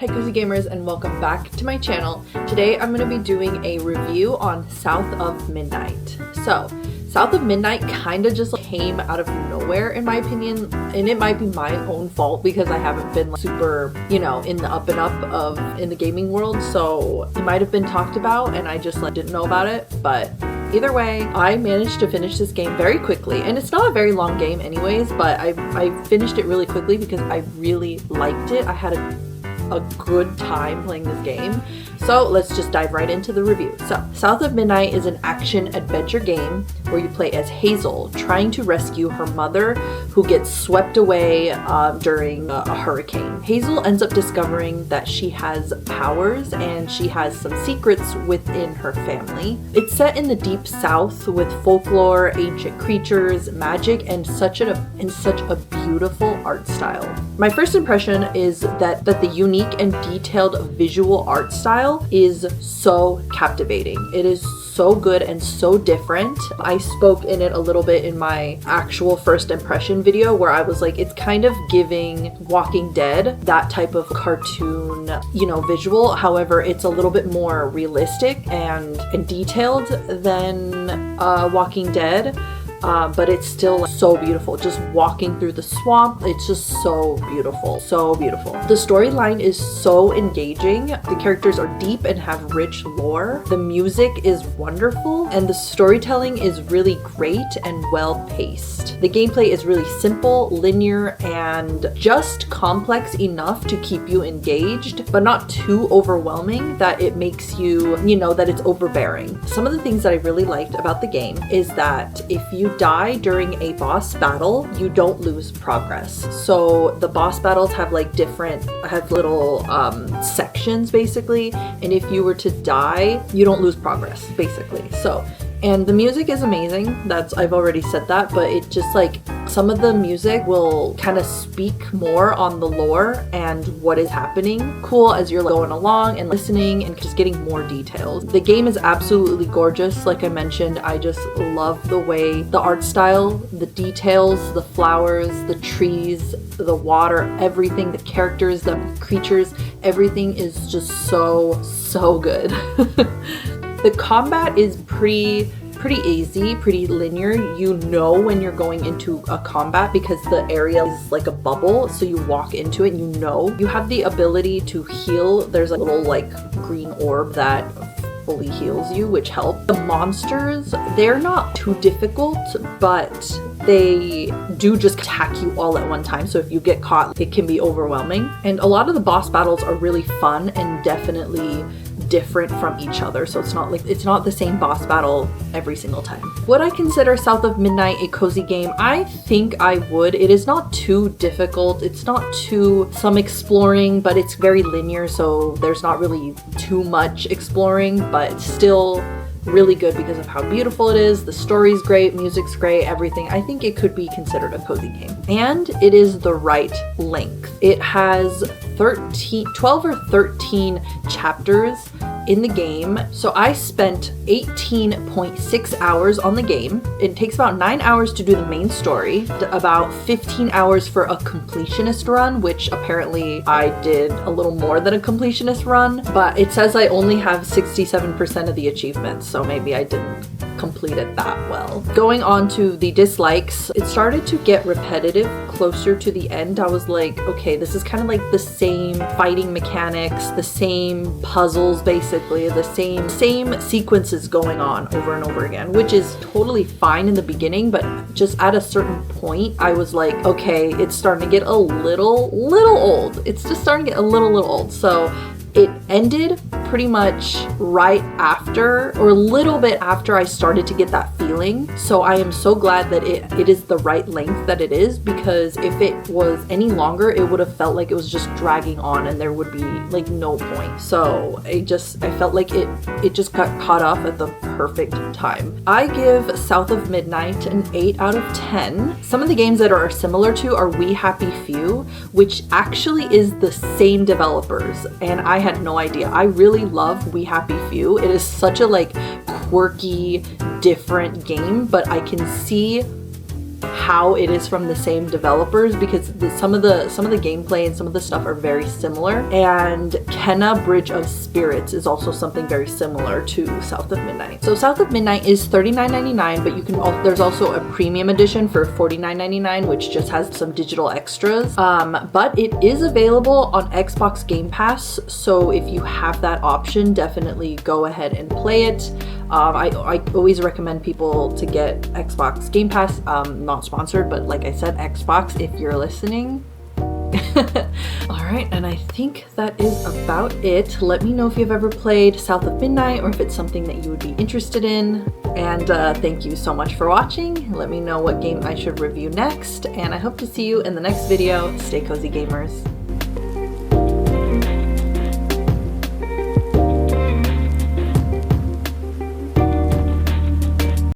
Hey cozy gamers, and welcome back to my channel. Today I'm going to be doing a review on South of Midnight. So South of Midnight kind of just came out of nowhere in my opinion, and it might be my own fault because I haven't been super, in the up and up in the gaming world, so it might have been talked about and I just didn't know about it. But either way, I managed to finish this game very quickly, and it's not a very long game anyways, but I finished it really quickly because I really liked it. I had a good time playing this game. So let's just dive right into the review. So South of Midnight is an action adventure game where you play as Hazel, trying to rescue her mother who gets swept away during a hurricane. Hazel ends up discovering that she has powers and she has some secrets within her family. It's set in the deep south with folklore, ancient creatures, magic, and such a beautiful art style. My first impression is that the unique and detailed visual art style is so captivating. It is so good and so different. I spoke in it a little bit in my actual first impression video where I was like, it's kind of giving Walking Dead, that type of cartoon, visual. However, it's a little bit more realistic and detailed than Walking Dead. But it's still so beautiful. Just walking through the swamp, it's just so beautiful, so beautiful. The storyline is so engaging. The characters are deep and have rich lore. The music is wonderful, and the storytelling is really great and well paced. The gameplay is really simple, linear, and just complex enough to keep you engaged, but not too overwhelming that it makes you, that it's overbearing. Some of the things that I really liked about the game is that if you die during a boss battle, you don't lose progress. So the boss battles have little sections basically, and if you were to die, you don't lose progress basically. And the music is amazing. I've already said that, but it just some of the music will kind of speak more on the lore and what is happening cool as you're going along and listening and just getting more details. The game is absolutely gorgeous. Like I mentioned, I just love the way the art style, the details, the flowers, the trees, the water, everything, the characters, the creatures, everything is just so good. The combat is pretty easy, pretty linear. You know when you're going into a combat because the area is like a bubble, so you walk into it and you have the ability to heal. There's a little green orb that fully heals you, which helps. The monsters, they're not too difficult, but they do just attack you all at one time, so if you get caught, it can be overwhelming. And a lot of the boss battles are really fun and definitely different from each other, so it's not the same boss battle every single time. Would I consider South of Midnight a cozy game? I think I would. It is not too difficult. It's not some exploring, but it's very linear, so there's not really too much exploring, but still really good because of how beautiful it is. The story's great, music's great, everything. I think it could be considered a cozy game. And it is the right length. It has 12 or 13 chapters in the game. So I spent 18.6 hours on the game. It takes about 9 hours to do the main story, about 15 hours for a completionist run, which apparently I did a little more than a completionist run, but it says I only have 67% of the achievements, so maybe I didn't complete it that well. Going on to the dislikes, it started to get repetitive closer to the end. I was like, okay, this is kind of like the same fighting mechanics, the same puzzles, basically the same sequences going on over and over again, which is totally fine in the beginning, but just at a certain point I was like, okay, it's starting to get a little old. It's just starting to get a little old. So it ended pretty much right after, or a little bit after, I started to get that feeling. So I am so glad that it is the right length that it is, because if it was any longer, it would have felt like it was just dragging on and there would be no point. So I felt like it just got caught off at the perfect time. I give South of Midnight an 8 out of 10. Some of the games that are similar to are We Happy Few, which actually is the same developers, and I had no idea. I really love We Happy Few. It is such a quirky, different game, but I can see how it is from the same developers, because some of the gameplay and some of the stuff are very similar. And Kenna Bridge of Spirits is also something very similar to South of Midnight. So South of Midnight is $39.99, but you can there's also a premium edition for $49.99, which just has some digital extras. But it is available on Xbox Game Pass, so if you have that option, definitely go ahead and play it. I always recommend people to get Xbox Game Pass, not sponsored, but like I said, Xbox, if you're listening. Alright, and I think that is about it. Let me know if you've ever played South of Midnight or if it's something that you would be interested in. And thank you so much for watching. Let me know what game I should review next, and I hope to see you in the next video. Stay cozy, gamers.